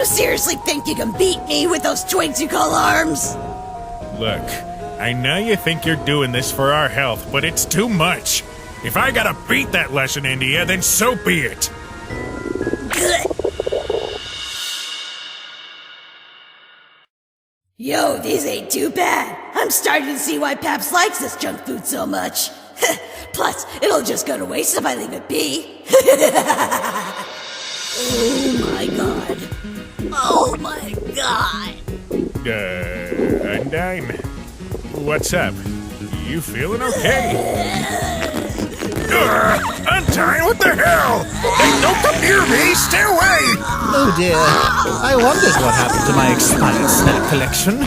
You seriously think you can beat me with those twigs you call arms? Look, I know you think you're doing this for our health, but it's too much. If I gotta beat that lesson, India, then so be it. Good. Yo, these ain't too bad. I'm starting to see why Paps likes this junk food so much. Plus, it'll just go to waste if I leave it be. Oh my god. Oh my god. Undyne, what's up? You feeling okay? Undyne, what the hell? Hey, don't come near me! Stay away! Oh dear, I wondered what happened to my expired snack collection.